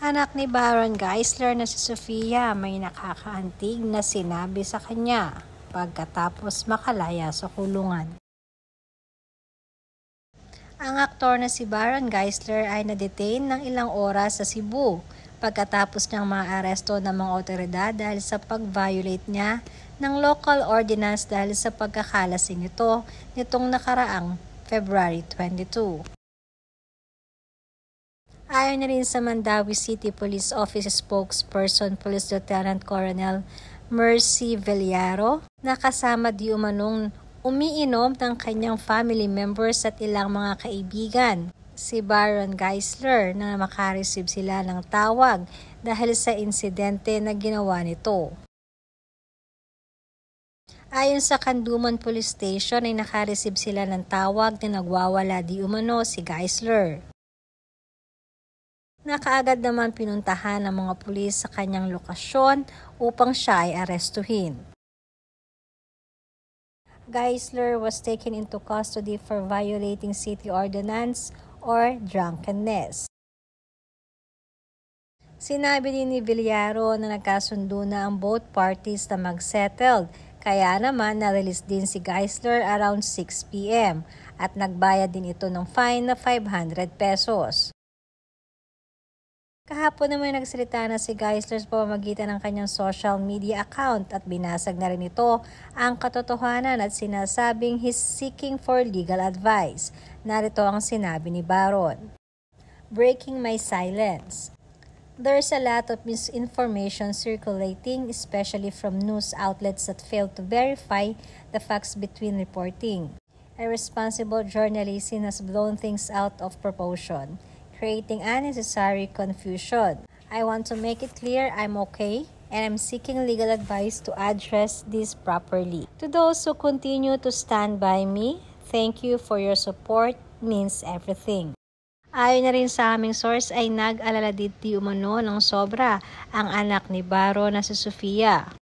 Anak ni Baron Geisler na si Sofia may nakakaantig na sinabi sa kanya pagkatapos makalaya sa kulungan. Ang aktor na si Baron Geisler ay na-detain ng ilang oras sa Cebu pagkatapos niyang maaresto ng mga otoridad dahil sa pag-violate niya ng local ordinance dahil sa pagkakalasing ito nitong nakaraang February 22. Ayon na rin sa Mandawi City Police Office spokesperson Police Lieutenant Colonel Mercy Villaro na kasama di umanong umiinom ng kanyang family members at ilang mga kaibigan, si Baron Geisler, na makareceive sila ng tawag dahil sa insidente na ginawa nito. Ayon sa Kanduman Police Station ay nakareceive sila ng tawag na nagwawala di umano si Geisler. Nakaagad naman pinuntahan ng mga pulis sa kanyang lokasyon upang siya ay arestuhin. Geisler was taken into custody for violating city ordinance or drunkenness. Sinabi din ni Villaro na nagkasundo na ang both parties na mag-settled, kaya naman na-release din si Geisler around 6 p.m. at nagbayad din ito ng fine na 500 pesos. Kahapon naman nagsalita na si Geisler sa pamamagitan ng kanyang social media account at binasag na rin ito ang katotohanan at sinasabing he's seeking for legal advice. Narito ang sinabi ni Baron. Breaking my silence. There's a lot of misinformation circulating, especially from news outlets that fail to verify the facts between reporting. Irresponsible journalism has blown things out of proportion, creating unnecessary confusion. I want to make it clear I'm okay and I'm seeking legal advice to address this properly. To those who continue to stand by me, thank you for your support, means everything. Ayon na rin sa aming source ay nag-alala di umano ng sobra ang anak ni Baron na si Sofia.